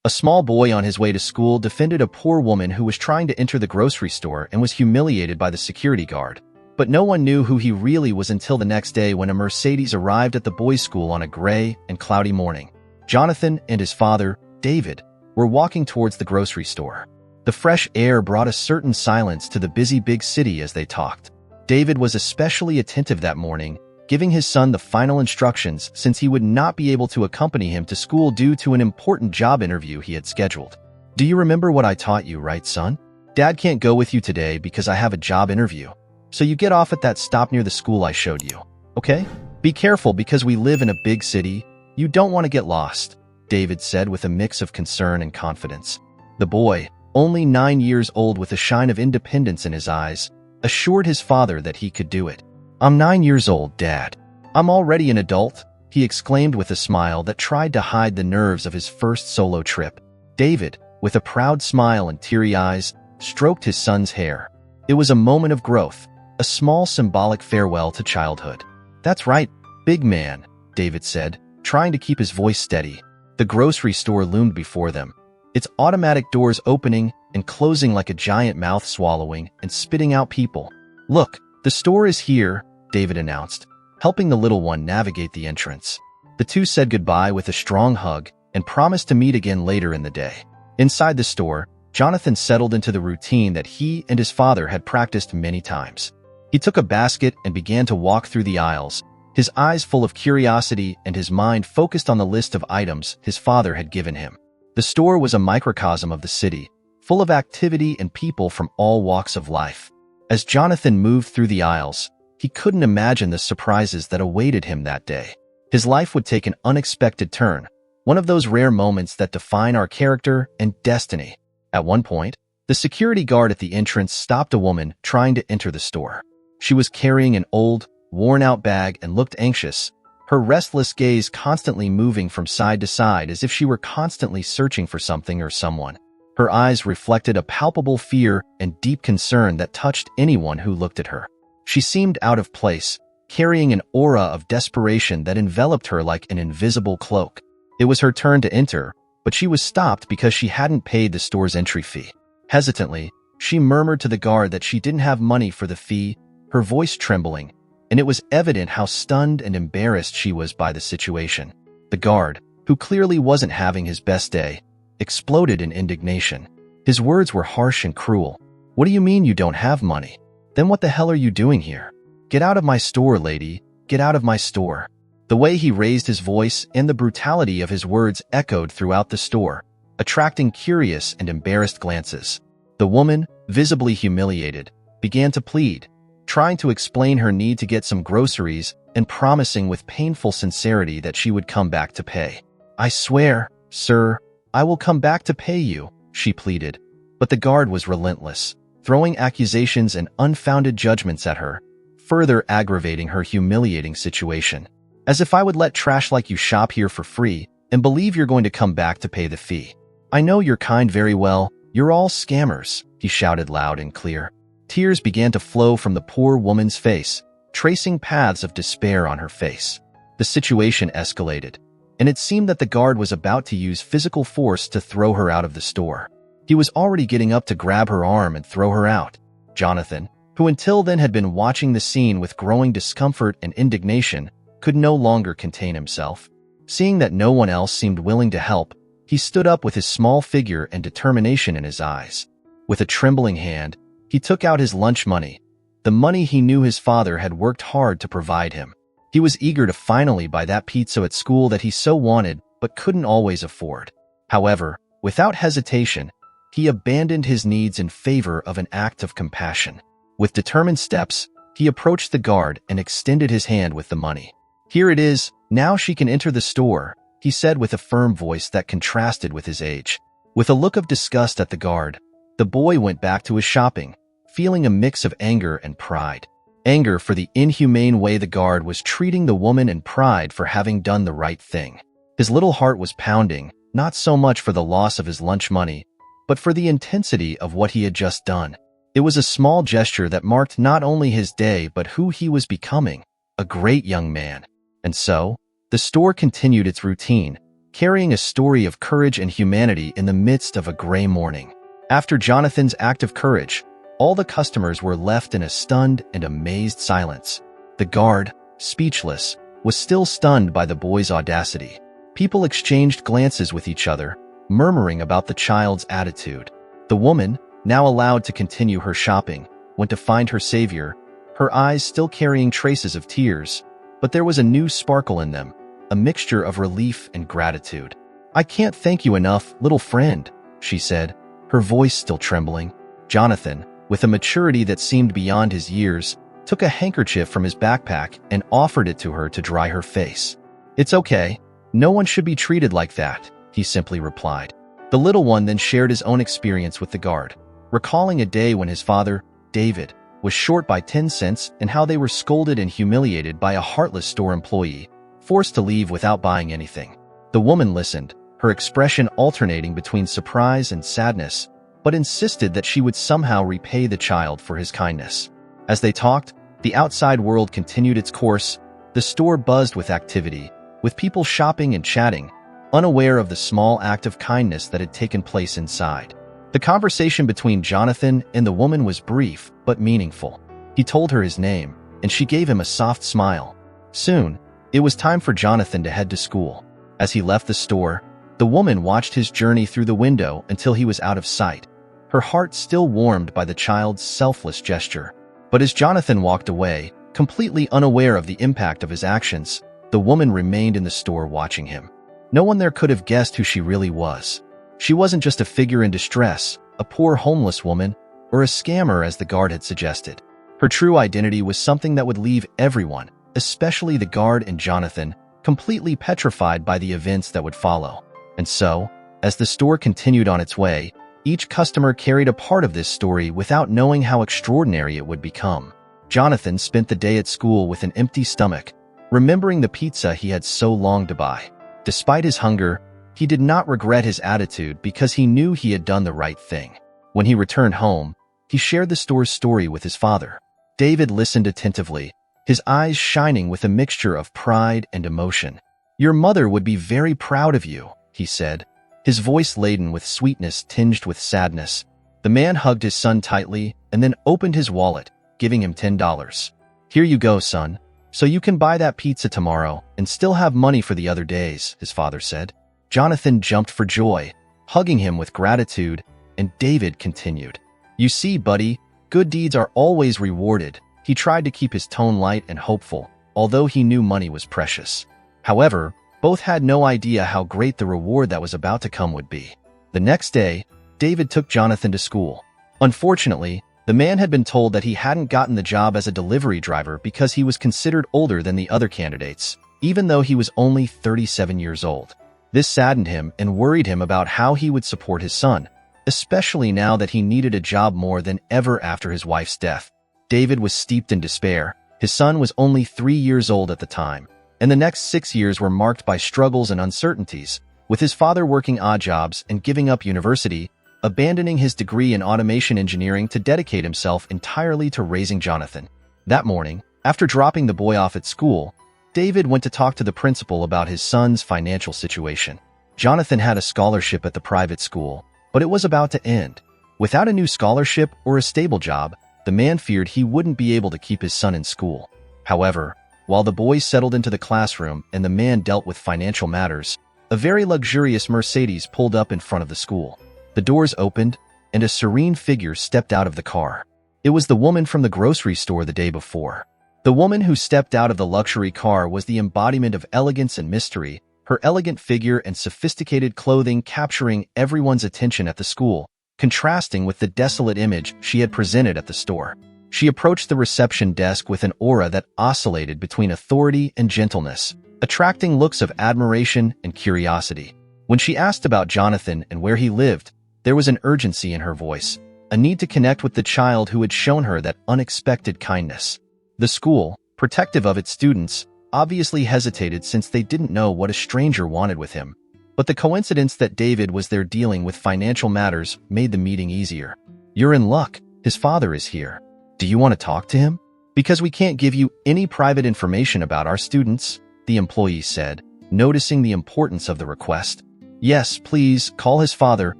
A small boy on his way to school defended a poor woman who was trying to enter the grocery store and was humiliated by the security guard. But no one knew who he really was until the next day when a Mercedes arrived at the boys' school on a gray and cloudy morning. Jonathan and his father, David, were walking towards the grocery store. The fresh air brought a certain silence to the busy big city as they talked. David was especially attentive that morning, giving his son the final instructions since he would not be able to accompany him to school due to an important job interview he had scheduled. "Do you remember what I taught you, right, son? Dad can't go with you today because I have a job interview. So you get off at that stop near the school I showed you, okay? Be careful because we live in a big city. You don't want to get lost," David said with a mix of concern and confidence. The boy, only 9 years old with a shine of independence in his eyes, assured his father that he could do it. "I'm 9 years old, Dad. I'm already an adult," he exclaimed with a smile that tried to hide the nerves of his first solo trip. David, with a proud smile and teary eyes, stroked his son's hair. It was a moment of growth, a small symbolic farewell to childhood. "That's right, big man," David said, trying to keep his voice steady. The grocery store loomed before them, its automatic doors opening and closing like a giant mouth swallowing and spitting out people. "Look, the store is here," David announced, helping the little one navigate the entrance. The two said goodbye with a strong hug and promised to meet again later in the day. Inside the store, Jonathan settled into the routine that he and his father had practiced many times. He took a basket and began to walk through the aisles, his eyes full of curiosity and his mind focused on the list of items his father had given him. The store was a microcosm of the city, full of activity and people from all walks of life. As Jonathan moved through the aisles, he couldn't imagine the surprises that awaited him that day. His life would take an unexpected turn, one of those rare moments that define our character and destiny. At one point, the security guard at the entrance stopped a woman trying to enter the store. She was carrying an old, worn-out bag and looked anxious, her restless gaze constantly moving from side to side as if she were constantly searching for something or someone. Her eyes reflected a palpable fear and deep concern that touched anyone who looked at her. She seemed out of place, carrying an aura of desperation that enveloped her like an invisible cloak. It was her turn to enter, but she was stopped because she hadn't paid the store's entry fee. Hesitantly, she murmured to the guard that she didn't have money for the fee, her voice trembling, and it was evident how stunned and embarrassed she was by the situation. The guard, who clearly wasn't having his best day, exploded in indignation. His words were harsh and cruel. "What do you mean you don't have money? Then what the hell are you doing here? Get out of my store, lady. Get out of my store." The way he raised his voice and the brutality of his words echoed throughout the store, attracting curious and embarrassed glances. The woman, visibly humiliated, began to plead, trying to explain her need to get some groceries and promising with painful sincerity that she would come back to pay. "I swear, sir, I will come back to pay you," she pleaded. But the guard was relentless, throwing accusations and unfounded judgments at her, further aggravating her humiliating situation. "As if I would let trash like you shop here for free and believe you're going to come back to pay the fee. I know your kind very well. You're all scammers," he shouted loud and clear. Tears began to flow from the poor woman's face, tracing paths of despair on her face. The situation escalated, and it seemed that the guard was about to use physical force to throw her out of the store. He was already getting up to grab her arm and throw her out. Jonathan, who until then had been watching the scene with growing discomfort and indignation, could no longer contain himself. Seeing that no one else seemed willing to help, he stood up with his small figure and determination in his eyes. With a trembling hand, he took out his lunch money, the money he knew his father had worked hard to provide him. He was eager to finally buy that pizza at school that he so wanted but couldn't always afford. However, without hesitation, he abandoned his needs in favor of an act of compassion. With determined steps, he approached the guard and extended his hand with the money. "Here it is, now she can enter the store," he said with a firm voice that contrasted with his age. With a look of disgust at the guard, the boy went back to his shopping, feeling a mix of anger and pride. Anger for the inhumane way the guard was treating the woman and pride for having done the right thing. His little heart was pounding, not so much for the loss of his lunch money, but for the intensity of what he had just done. It was a small gesture that marked not only his day but who he was becoming, a great young man. And so, the store continued its routine, carrying a story of courage and humanity in the midst of a gray morning. After Jonathan's act of courage, all the customers were left in a stunned and amazed silence. The guard, speechless, was still stunned by the boy's audacity. People exchanged glances with each other, murmuring about the child's attitude. The woman, now allowed to continue her shopping, went to find her savior, her eyes still carrying traces of tears, but there was a new sparkle in them, a mixture of relief and gratitude. "I can't thank you enough, little friend," she said, her voice still trembling. Jonathan, with a maturity that seemed beyond his years, took a handkerchief from his backpack and offered it to her to dry her face. "It's okay. No one should be treated like that," he simply replied. The little one then shared his own experience with the guard, recalling a day when his father, David, was short by 10 cents and how they were scolded and humiliated by a heartless store employee, forced to leave without buying anything. The woman listened, her expression alternating between surprise and sadness, but insisted that she would somehow repay the child for his kindness. As they talked, the outside world continued its course. The store buzzed with activity, with people shopping and chatting, unaware of the small act of kindness that had taken place inside. The conversation between Jonathan and the woman was brief but meaningful. He told her his name, and she gave him a soft smile. Soon, it was time for Jonathan to head to school. As he left the store, the woman watched his journey through the window until he was out of sight, her heart still warmed by the child's selfless gesture. But as Jonathan walked away, completely unaware of the impact of his actions, the woman remained in the store watching him. No one there could have guessed who she really was. She wasn't just a figure in distress, a poor homeless woman, or a scammer as the guard had suggested. Her true identity was something that would leave everyone, especially the guard and Jonathan, completely petrified by the events that would follow. And so, as the store continued on its way, each customer carried a part of this story without knowing how extraordinary it would become. Jonathan spent the day at school with an empty stomach, remembering the pizza he had so longed to buy. Despite his hunger, he did not regret his attitude because he knew he had done the right thing. When he returned home, he shared the store's story with his father. David listened attentively, his eyes shining with a mixture of pride and emotion. "Your mother would be very proud of you," he said, his voice laden with sweetness tinged with sadness. The man hugged his son tightly and then opened his wallet, giving him $10. "Here you go, son, so you can buy that pizza tomorrow and still have money for the other days," his father said. Jonathan jumped for joy, hugging him with gratitude, and David continued. "You see, buddy, good deeds are always rewarded." He tried to keep his tone light and hopeful, although he knew money was precious. However, both had no idea how great the reward that was about to come would be. The next day, David took Jonathan to school. Unfortunately, the man had been told that he hadn't gotten the job as a delivery driver because he was considered older than the other candidates, even though he was only 37 years old. This saddened him and worried him about how he would support his son, especially now that he needed a job more than ever after his wife's death. David was steeped in despair. His son was only 3 years old at the time, and the next 6 years were marked by struggles and uncertainties, with his father working odd jobs and giving up university, abandoning his degree in automation engineering to dedicate himself entirely to raising Jonathan. That morning, after dropping the boy off at school, David went to talk to the principal about his son's financial situation. Jonathan had a scholarship at the private school, but it was about to end. Without a new scholarship or a stable job, the man feared he wouldn't be able to keep his son in school. However, while the boys settled into the classroom and the man dealt with financial matters, a very luxurious Mercedes pulled up in front of the school. The doors opened, and a serene figure stepped out of the car. It was the woman from the grocery store the day before. The woman who stepped out of the luxury car was the embodiment of elegance and mystery, her elegant figure and sophisticated clothing capturing everyone's attention at the school, contrasting with the desolate image she had presented at the store. She approached the reception desk with an aura that oscillated between authority and gentleness, attracting looks of admiration and curiosity. When she asked about Jonathan and where he lived, there was an urgency in her voice, a need to connect with the child who had shown her that unexpected kindness. The school, protective of its students, obviously hesitated since they didn't know what a stranger wanted with him. But the coincidence that David was there dealing with financial matters made the meeting easier. "You're in luck. His father is here. Do you want to talk to him? Because we can't give you any private information about our students," the employee said, noticing the importance of the request. "Yes, please, call his father.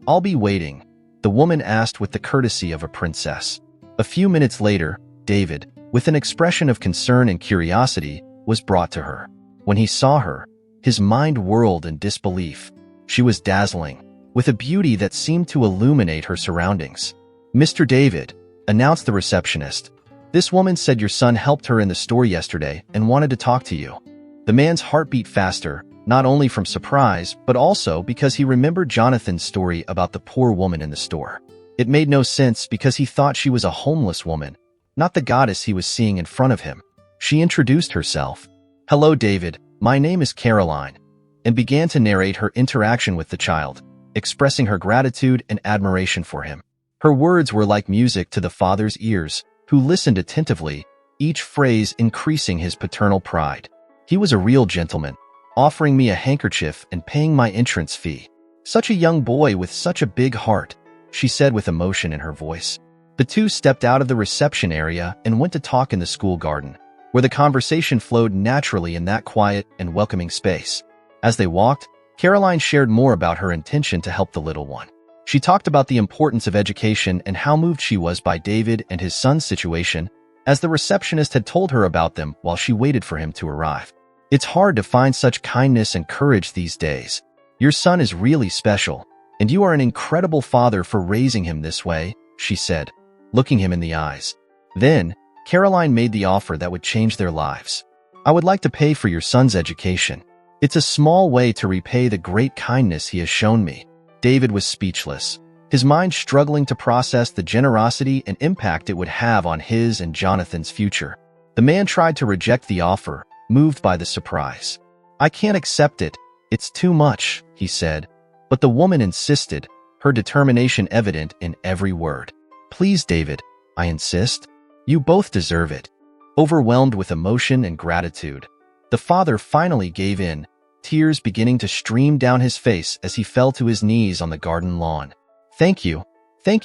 I'll be waiting," the woman asked with the courtesy of a princess. A few minutes later, David, with an expression of concern and curiosity, was brought to her. When he saw her, his mind whirled in disbelief. She was dazzling, with a beauty that seemed to illuminate her surroundings. "Mr. David," announced the receptionist, "this woman said your son helped her in the store yesterday and wanted to talk to you." The man's heart beat faster, not only from surprise, but also because he remembered Jonathan's story about the poor woman in the store. It made no sense because he thought she was a homeless woman, not the goddess he was seeing in front of him. She introduced herself. "Hello, David. My name is Caroline," and began to narrate her interaction with the child, expressing her gratitude and admiration for him. Her words were like music to the father's ears, who listened attentively, each phrase increasing his paternal pride. "He was a real gentleman, offering me a handkerchief and paying my entrance fee. Such a young boy with such a big heart," she said with emotion in her voice. The two stepped out of the reception area and went to talk in the school garden, where the conversation flowed naturally in that quiet and welcoming space. As they walked, Caroline shared more about her intention to help the little one. She talked about the importance of education and how moved she was by David and his son's situation, as the receptionist had told her about them while she waited for him to arrive. "It's hard to find such kindness and courage these days. Your son is really special, and you are an incredible father for raising him this way," she said, looking him in the eyes. Then, Caroline made the offer that would change their lives. "I would like to pay for your son's education. It's a small way to repay the great kindness he has shown me." David was speechless, his mind struggling to process the generosity and impact it would have on his and Jonathan's future. The man tried to reject the offer, moved by the surprise. "I can't accept it. It's too much," he said. But the woman insisted, her determination evident in every word. "Please, David, I insist. You both deserve it." Overwhelmed with emotion and gratitude, the father finally gave in, tears beginning to stream down his face as he fell to his knees on the garden lawn. Thank you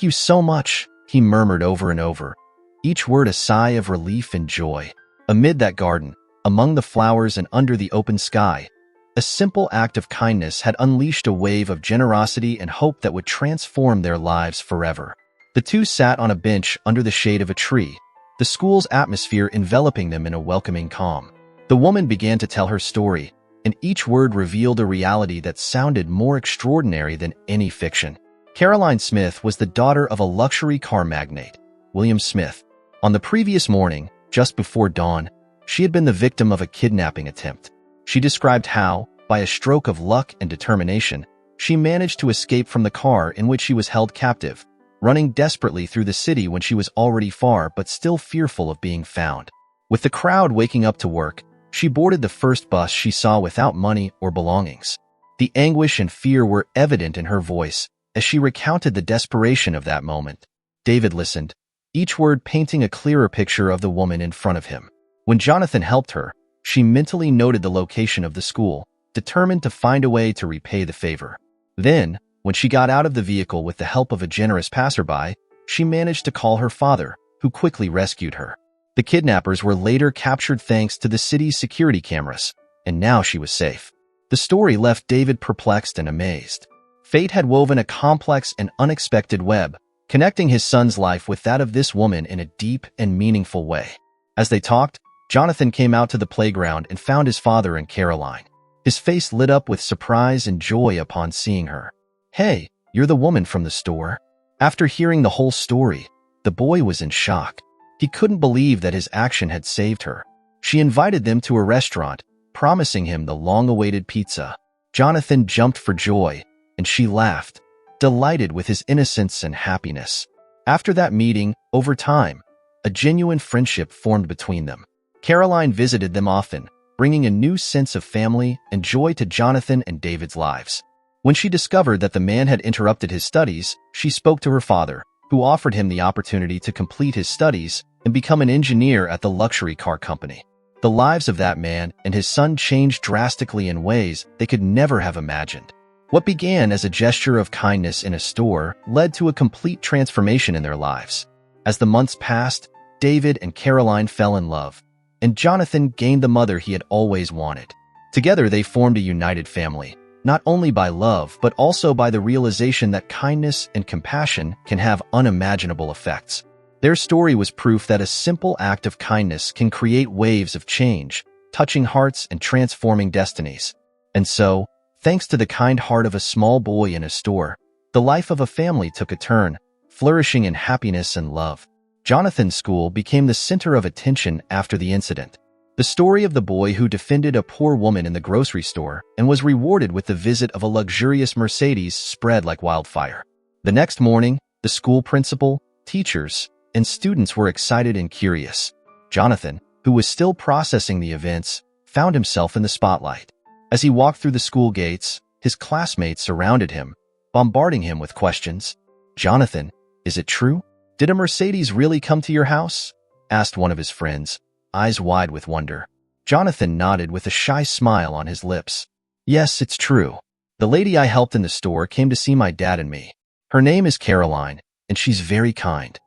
so much," he murmured over and over, each word a sigh of relief and joy. Amid that garden, among the flowers and under the open sky, a simple act of kindness had unleashed a wave of generosity and hope that would transform their lives forever. The two sat on a bench under the shade of a tree, the school's atmosphere enveloping them in a welcoming calm. The woman began to tell her story, and each word revealed a reality that sounded more extraordinary than any fiction. Caroline Smith was the daughter of a luxury car magnate, William Smith. On the previous morning, just before dawn, she had been the victim of a kidnapping attempt. She described how, by a stroke of luck and determination, she managed to escape from the car in which she was held captive, running desperately through the city when she was already far but still fearful of being found. With the crowd waking up to work, she boarded the first bus she saw without money or belongings. The anguish and fear were evident in her voice as she recounted the desperation of that moment. David listened, each word painting a clearer picture of the woman in front of him. When Jonathan helped her, she mentally noted the location of the school, determined to find a way to repay the favor. Then, when she got out of the vehicle with the help of a generous passerby, she managed to call her father, who quickly rescued her. The kidnappers were later captured thanks to the city's security cameras, and now she was safe. The story left David perplexed and amazed. Fate had woven a complex and unexpected web, connecting his son's life with that of this woman in a deep and meaningful way. As they talked, Jonathan came out to the playground and found his father and Caroline. His face lit up with surprise and joy upon seeing her. "Hey, you're the woman from the store?" After hearing the whole story, the boy was in shock. He couldn't believe that his action had saved her. She invited them to a restaurant, promising him the long-awaited pizza. Jonathan jumped for joy, and she laughed, delighted with his innocence and happiness. After that meeting, over time, a genuine friendship formed between them. Caroline visited them often, bringing a new sense of family and joy to Jonathan and David's lives. When she discovered that the man had interrupted his studies, she spoke to her father, who offered him the opportunity to complete his studies and become an engineer at the luxury car company. The lives of that man and his son changed drastically in ways they could never have imagined. What began as a gesture of kindness in a store led to a complete transformation in their lives. As the months passed, David and Caroline fell in love, and Jonathan gained the mother he had always wanted. Together, they formed a united family, not only by love, but also by the realization that kindness and compassion can have unimaginable effects. Their story was proof that a simple act of kindness can create waves of change, touching hearts and transforming destinies. And so, thanks to the kind heart of a small boy in a store, the life of a family took a turn, flourishing in happiness and love. Jonathan's school became the center of attention after the incident. The story of the boy who defended a poor woman in the grocery store and was rewarded with the visit of a luxurious Mercedes spread like wildfire. The next morning, the school principal, teachers, and students were excited and curious. Jonathan, who was still processing the events, found himself in the spotlight. As he walked through the school gates, his classmates surrounded him, bombarding him with questions. "Jonathan, is it true? Did a Mercedes really come to your house?" asked one of his friends, eyes wide with wonder. Jonathan nodded with a shy smile on his lips. "Yes, it's true. The lady I helped in the store came to see my dad and me. Her name is Caroline, and she's very kind."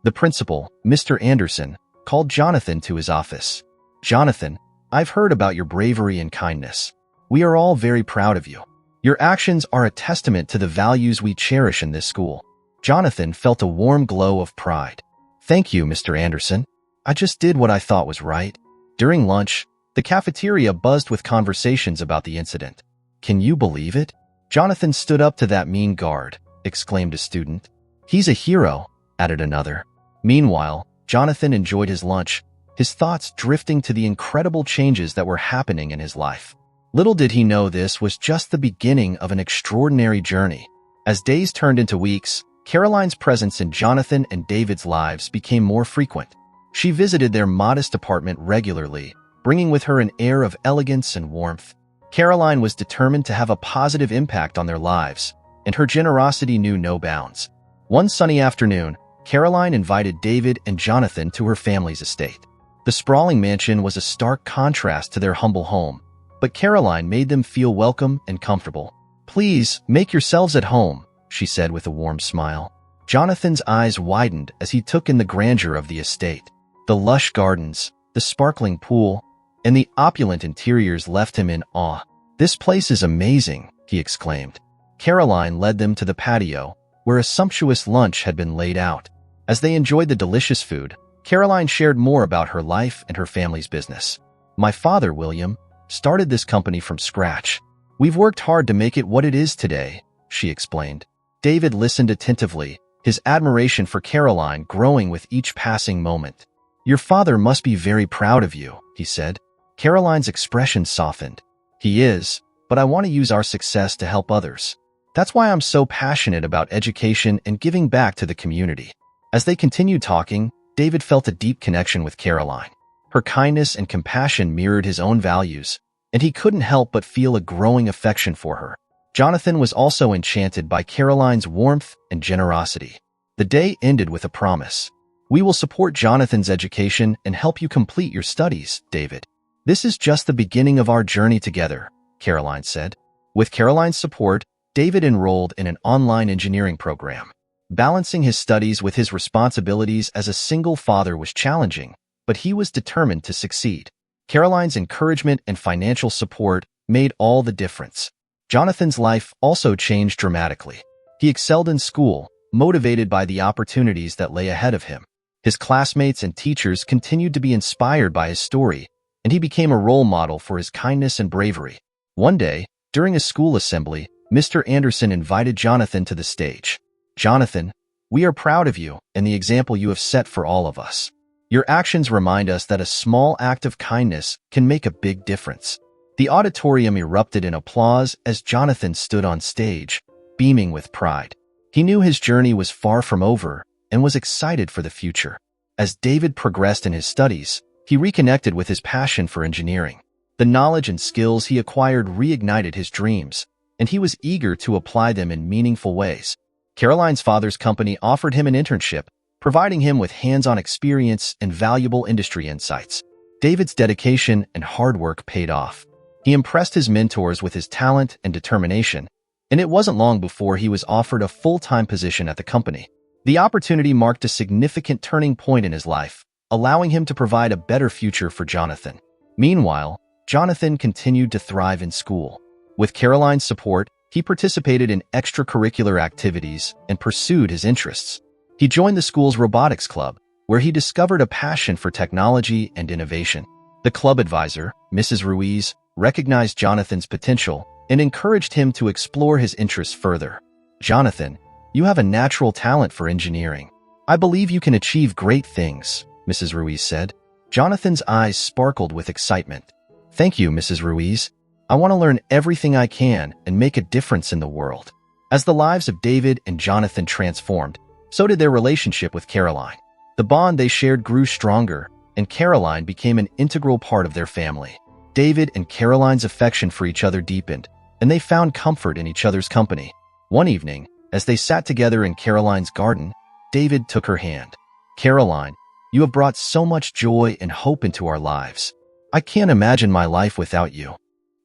The principal, Mr. Anderson, called Jonathan to his office. "Jonathan, I've heard about your bravery and kindness. We are all very proud of you. Your actions are a testament to the values we cherish in this school." Jonathan felt a warm glow of pride. "Thank you, Mr. Anderson. I just did what I thought was right." During lunch, the cafeteria buzzed with conversations about the incident. "Can you believe it? Jonathan stood up to that mean guard," exclaimed a student. "He's a hero," added another. Meanwhile, Jonathan enjoyed his lunch, his thoughts drifting to the incredible changes that were happening in his life. Little did he know this was just the beginning of an extraordinary journey. As days turned into weeks, Caroline's presence in Jonathan and David's lives became more frequent. She visited their modest apartment regularly, bringing with her an air of elegance and warmth. Caroline was determined to have a positive impact on their lives, and her generosity knew no bounds. One sunny afternoon, Caroline invited David and Jonathan to her family's estate. The sprawling mansion was a stark contrast to their humble home, but Caroline made them feel welcome and comfortable. "Please, make yourselves at home," she said with a warm smile. Jonathan's eyes widened as he took in the grandeur of the estate. The lush gardens, the sparkling pool, and the opulent interiors left him in awe. "This place is amazing," he exclaimed. Caroline led them to the patio, where a sumptuous lunch had been laid out. As they enjoyed the delicious food, Caroline shared more about her life and her family's business. "My father, William, started this company from scratch. We've worked hard to make it what it is today," she explained. David listened attentively, his admiration for Caroline growing with each passing moment. "Your father must be very proud of you," he said. Caroline's expression softened. "He is, but I want to use our success to help others. That's why I'm so passionate about education and giving back to the community." As they continued talking, David felt a deep connection with Caroline. Her kindness and compassion mirrored his own values, and he couldn't help but feel a growing affection for her. Jonathan was also enchanted by Caroline's warmth and generosity. The day ended with a promise. "We will support Jonathan's education and help you complete your studies, David. This is just the beginning of our journey together," Caroline said. With Caroline's support, David enrolled in an online engineering program. Balancing his studies with his responsibilities as a single father was challenging, but he was determined to succeed. Caroline's encouragement and financial support made all the difference. Jonathan's life also changed dramatically. He excelled in school, motivated by the opportunities that lay ahead of him. His classmates and teachers continued to be inspired by his story, and he became a role model for his kindness and bravery. One day, during a school assembly, Mr. Anderson invited Jonathan to the stage. "Jonathan, we are proud of you and the example you have set for all of us. Your actions remind us that a small act of kindness can make a big difference." The auditorium erupted in applause as Jonathan stood on stage, beaming with pride. He knew his journey was far from over and was excited for the future. As David progressed in his studies, he reconnected with his passion for engineering. The knowledge and skills he acquired reignited his dreams, and he was eager to apply them in meaningful ways. Caroline's father's company offered him an internship, providing him with hands-on experience and valuable industry insights. David's dedication and hard work paid off. He impressed his mentors with his talent and determination, and it wasn't long before he was offered a full-time position at the company. The opportunity marked a significant turning point in his life, allowing him to provide a better future for Jonathan. Meanwhile, Jonathan continued to thrive in school. With Caroline's support, he participated in extracurricular activities and pursued his interests. He joined the school's robotics club, where he discovered a passion for technology and innovation. The club advisor, Mrs. Ruiz, recognized Jonathan's potential and encouraged him to explore his interests further. "Jonathan, you have a natural talent for engineering. I believe you can achieve great things," Mrs. Ruiz said. Jonathan's eyes sparkled with excitement. "Thank you, Mrs. Ruiz. I want to learn everything I can and make a difference in the world." As the lives of David and Jonathan transformed, so did their relationship with Caroline. The bond they shared grew stronger, and Caroline became an integral part of their family. David and Caroline's affection for each other deepened, and they found comfort in each other's company. One evening, as they sat together in Caroline's garden, David took her hand. "Caroline, you have brought so much joy and hope into our lives. I can't imagine my life without you."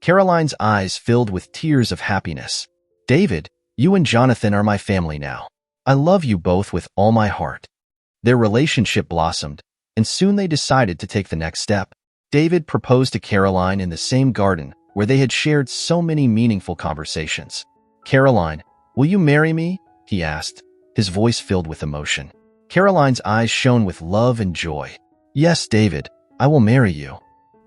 Caroline's eyes filled with tears of happiness. "David, you and Jonathan are my family now. I love you both with all my heart." Their relationship blossomed, and soon they decided to take the next step. David proposed to Caroline in the same garden where they had shared so many meaningful conversations. "Caroline, will you marry me?" he asked, his voice filled with emotion. Caroline's eyes shone with love and joy. "Yes, David, I will marry you."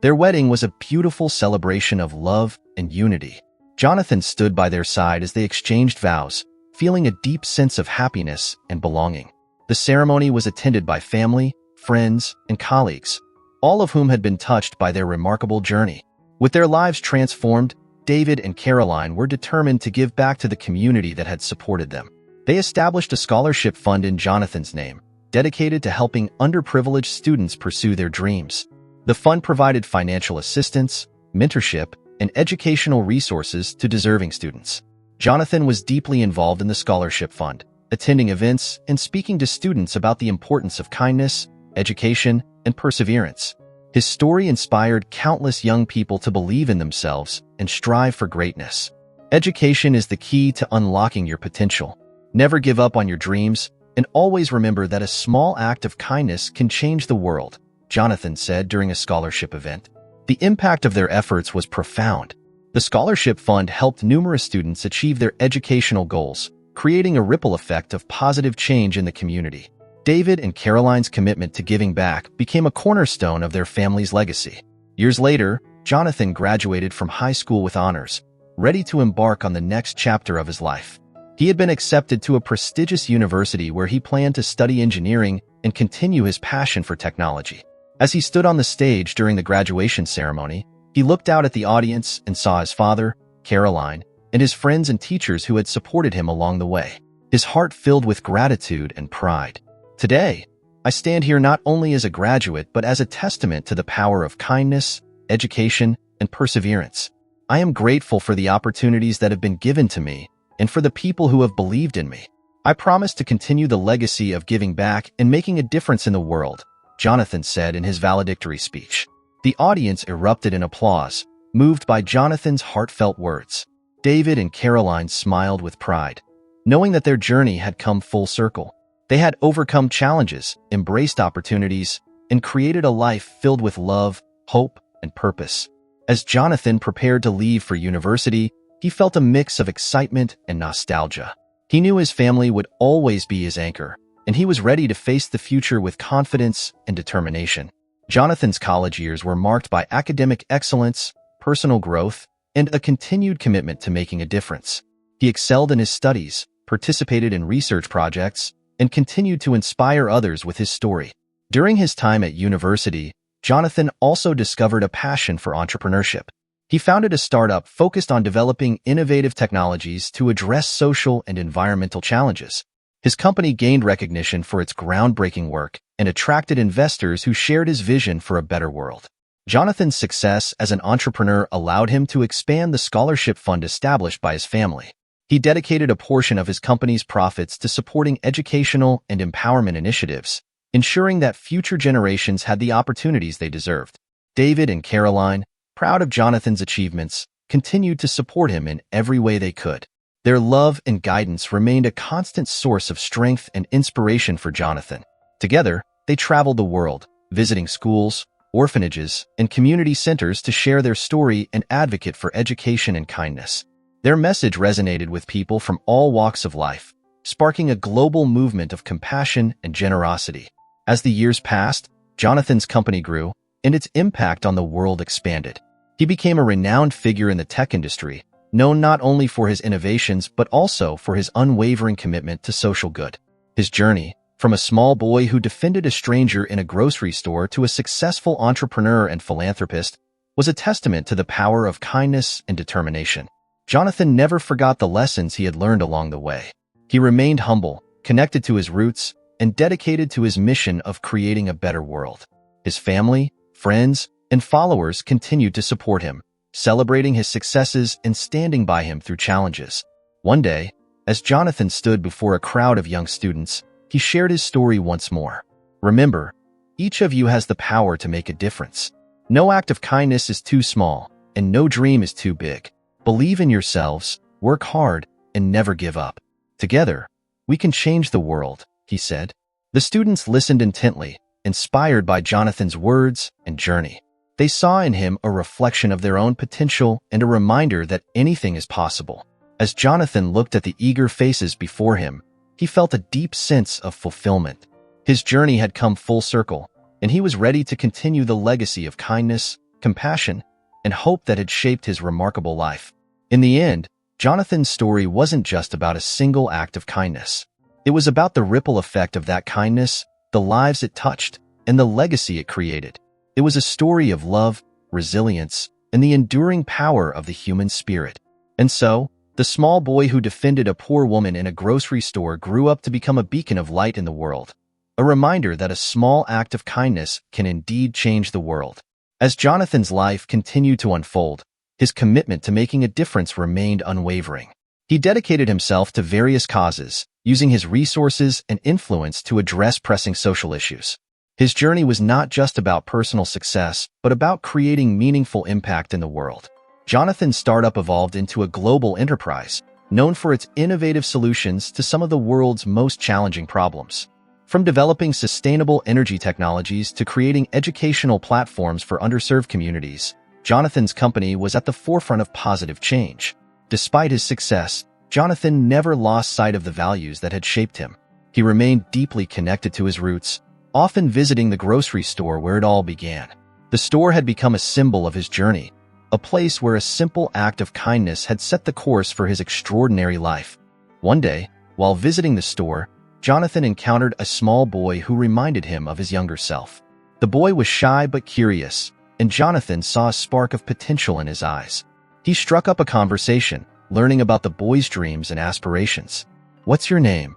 Their wedding was a beautiful celebration of love and unity. Jonathan stood by their side as they exchanged vows, feeling a deep sense of happiness and belonging. The ceremony was attended by family, friends, and colleagues, all of whom had been touched by their remarkable journey. With their lives transformed, David and Caroline were determined to give back to the community that had supported them. They established a scholarship fund in Jonathan's name, dedicated to helping underprivileged students pursue their dreams. The fund provided financial assistance, mentorship, and educational resources to deserving students. Jonathan was deeply involved in the scholarship fund, attending events and speaking to students about the importance of kindness, education, and perseverance. His story inspired countless young people to believe in themselves and strive for greatness. Education is the key to unlocking your potential. Never give up on your dreams, and always remember that a small act of kindness can change the world, Jonathan said during a scholarship event. The impact of their efforts was profound. The scholarship fund helped numerous students achieve their educational goals, creating a ripple effect of positive change in the community. David and Caroline's commitment to giving back became a cornerstone of their family's legacy. Years later, Jonathan graduated from high school with honors, ready to embark on the next chapter of his life. He had been accepted to a prestigious university where he planned to study engineering and continue his passion for technology. As he stood on the stage during the graduation ceremony, he looked out at the audience and saw his father, Caroline, and his friends and teachers who had supported him along the way. His heart filled with gratitude and pride. "Today, I stand here not only as a graduate but as a testament to the power of kindness, education, and perseverance. I am grateful for the opportunities that have been given to me and for the people who have believed in me. I promise to continue the legacy of giving back and making a difference in the world," Jonathan said in his valedictory speech. The audience erupted in applause, moved by Jonathan's heartfelt words. David and Caroline smiled with pride, knowing that their journey had come full circle. They had overcome challenges, embraced opportunities, and created a life filled with love, hope, and purpose. As Jonathan prepared to leave for university, he felt a mix of excitement and nostalgia. He knew his family would always be his anchor, and he was ready to face the future with confidence and determination. Jonathan's college years were marked by academic excellence, personal growth, and a continued commitment to making a difference. He excelled in his studies, participated in research projects, and continued to inspire others with his story. During his time at university, Jonathan also discovered a passion for entrepreneurship. He founded a startup focused on developing innovative technologies to address social and environmental challenges. His company gained recognition for its groundbreaking work and attracted investors who shared his vision for a better world. Jonathan's success as an entrepreneur allowed him to expand the scholarship fund established by his family. He dedicated a portion of his company's profits to supporting educational and empowerment initiatives, ensuring that future generations had the opportunities they deserved. David and Caroline, proud of Jonathan's achievements, continued to support him in every way they could. Their love and guidance remained a constant source of strength and inspiration for Jonathan. Together, they traveled the world, visiting schools, orphanages, and community centers to share their story and advocate for education and kindness. Their message resonated with people from all walks of life, sparking a global movement of compassion and generosity. As the years passed, Jonathan's company grew, and its impact on the world expanded. He became a renowned figure in the tech industry, known not only for his innovations but also for his unwavering commitment to social good. His journey, from a small boy who defended a stranger in a grocery store to a successful entrepreneur and philanthropist, was a testament to the power of kindness and determination. Jonathan never forgot the lessons he had learned along the way. He remained humble, connected to his roots, and dedicated to his mission of creating a better world. His family, friends, and followers continued to support him, celebrating his successes and standing by him through challenges. One day, as Jonathan stood before a crowd of young students, he shared his story once more. Remember, each of you has the power to make a difference. No act of kindness is too small, and no dream is too big. Believe in yourselves, work hard, and never give up. Together, we can change the world, he said. The students listened intently, inspired by Jonathan's words and journey. They saw in him a reflection of their own potential and a reminder that anything is possible. As Jonathan looked at the eager faces before him, he felt a deep sense of fulfillment. His journey had come full circle, and he was ready to continue the legacy of kindness, compassion, and hope that had shaped his remarkable life. In the end, Jonathan's story wasn't just about a single act of kindness. It was about the ripple effect of that kindness, the lives it touched, and the legacy it created. It was a story of love, resilience, and the enduring power of the human spirit. And so, the small boy who defended a poor woman in a grocery store grew up to become a beacon of light in the world, a reminder that a small act of kindness can indeed change the world. As Jonathan's life continued to unfold, his commitment to making a difference remained unwavering. He dedicated himself to various causes, using his resources and influence to address pressing social issues. His journey was not just about personal success, but about creating meaningful impact in the world. Jonathan's startup evolved into a global enterprise, known for its innovative solutions to some of the world's most challenging problems. From developing sustainable energy technologies to creating educational platforms for underserved communities, Jonathan's company was at the forefront of positive change. Despite his success, Jonathan never lost sight of the values that had shaped him. He remained deeply connected to his roots, often visiting the grocery store where it all began. The store had become a symbol of his journey, a place where a simple act of kindness had set the course for his extraordinary life. One day, while visiting the store, Jonathan encountered a small boy who reminded him of his younger self. The boy was shy but curious, and Jonathan saw a spark of potential in his eyes. He struck up a conversation, learning about the boy's dreams and aspirations. "What's your name?"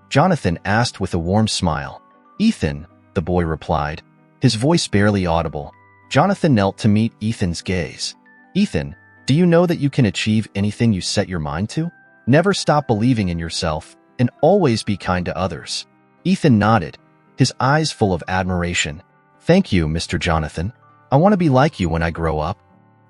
Jonathan asked with a warm smile. "Ethan," the boy replied, his voice barely audible. Jonathan knelt to meet Ethan's gaze. "Ethan, do you know that you can achieve anything you set your mind to? Never stop believing in yourself, and always be kind to others." Ethan nodded, his eyes full of admiration. "Thank you, Mr. Jonathan. I want to be like you when I grow up."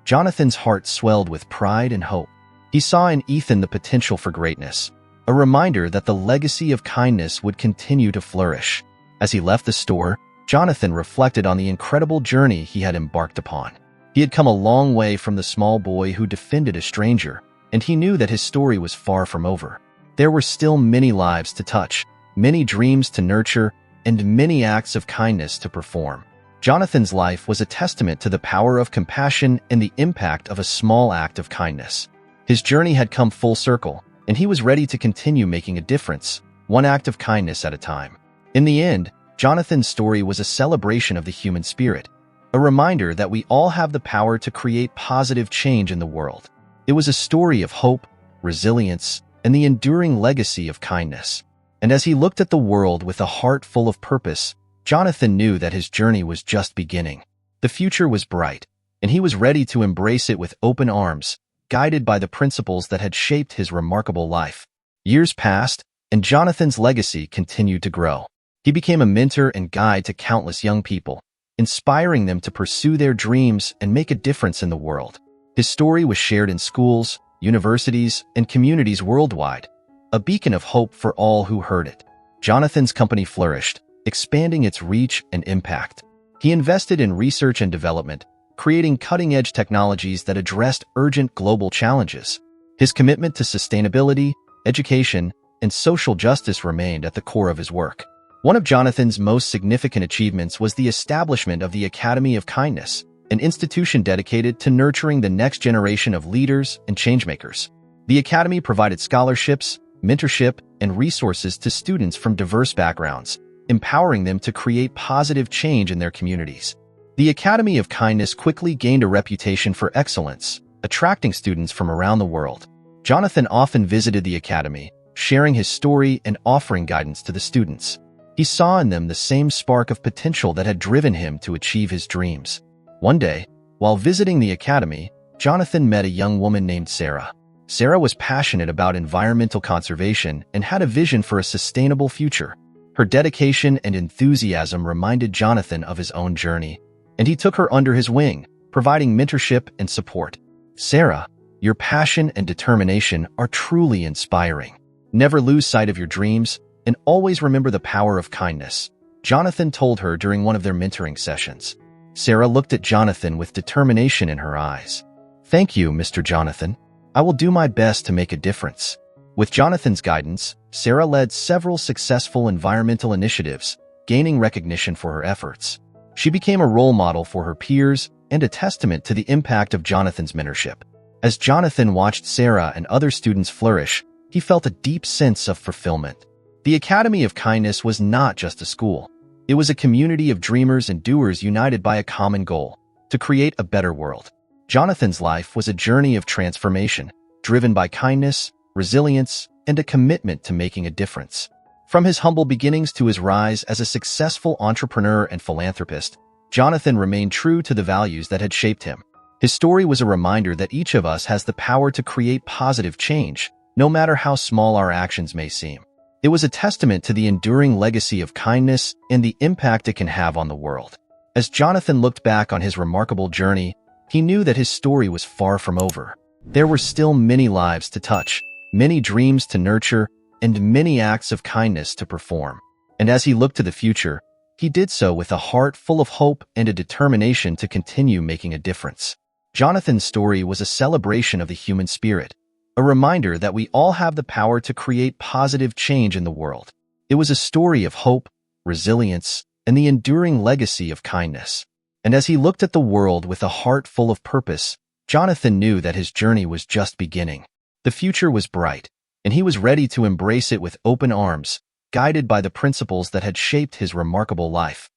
Jonathan's heart swelled with pride and hope. He saw in Ethan the potential for greatness, a reminder that the legacy of kindness would continue to flourish. As he left the store, Jonathan reflected on the incredible journey he had embarked upon. He had come a long way from the small boy who defended a stranger, and he knew that his story was far from over. There were still many lives to touch, many dreams to nurture, and many acts of kindness to perform. Jonathan's life was a testament to the power of compassion and the impact of a small act of kindness. His journey had come full circle, and he was ready to continue making a difference, one act of kindness at a time. In the end, Jonathan's story was a celebration of the human spirit, a reminder that we all have the power to create positive change in the world. It was a story of hope, resilience, and the enduring legacy of kindness. And as he looked at the world with a heart full of purpose, Jonathan knew that his journey was just beginning. The future was bright, and he was ready to embrace it with open arms, guided by the principles that had shaped his remarkable life. Years passed, and Jonathan's legacy continued to grow. He became a mentor and guide to countless young people, inspiring them to pursue their dreams and make a difference in the world. His story was shared in schools, universities, and communities worldwide, a beacon of hope for all who heard it. Jonathan's company flourished, expanding its reach and impact. He invested in research and development, creating cutting-edge technologies that addressed urgent global challenges. His commitment to sustainability, education, and social justice remained at the core of his work. One of Jonathan's most significant achievements was the establishment of the Academy of Kindness, an institution dedicated to nurturing the next generation of leaders and changemakers. The Academy provided scholarships, mentorship, and resources to students from diverse backgrounds, empowering them to create positive change in their communities. The Academy of Kindness quickly gained a reputation for excellence, attracting students from around the world. Jonathan often visited the Academy, sharing his story and offering guidance to the students. He saw in them the same spark of potential that had driven him to achieve his dreams. One day, while visiting the Academy, Jonathan met a young woman named Sarah. Sarah was passionate about environmental conservation and had a vision for a sustainable future. Her dedication and enthusiasm reminded Jonathan of his own journey, and he took her under his wing, providing mentorship and support. "Sarah, your passion and determination are truly inspiring. Never lose sight of your dreams, and always remember the power of kindness," Jonathan told her during one of their mentoring sessions. Sarah looked at Jonathan with determination in her eyes. "Thank you, Mr. Jonathan. I will do my best to make a difference." With Jonathan's guidance, Sarah led several successful environmental initiatives, gaining recognition for her efforts. She became a role model for her peers and a testament to the impact of Jonathan's mentorship. As Jonathan watched Sarah and other students flourish, he felt a deep sense of fulfillment. The Academy of Kindness was not just a school. It was a community of dreamers and doers united by a common goal: to create a better world. Jonathan's life was a journey of transformation, driven by kindness, resilience, and a commitment to making a difference. From his humble beginnings to his rise as a successful entrepreneur and philanthropist, Jonathan remained true to the values that had shaped him. His story was a reminder that each of us has the power to create positive change, no matter how small our actions may seem. It was a testament to the enduring legacy of kindness and the impact it can have on the world. As Jonathan looked back on his remarkable journey, he knew that his story was far from over. There were still many lives to touch, many dreams to nurture, and many acts of kindness to perform. And as he looked to the future, he did so with a heart full of hope and a determination to continue making a difference. Jonathan's story was a celebration of the human spirit, a reminder that we all have the power to create positive change in the world. It was a story of hope, resilience, and the enduring legacy of kindness. And as he looked at the world with a heart full of purpose, Jonathan knew that his journey was just beginning. The future was bright, and he was ready to embrace it with open arms, guided by the principles that had shaped his remarkable life.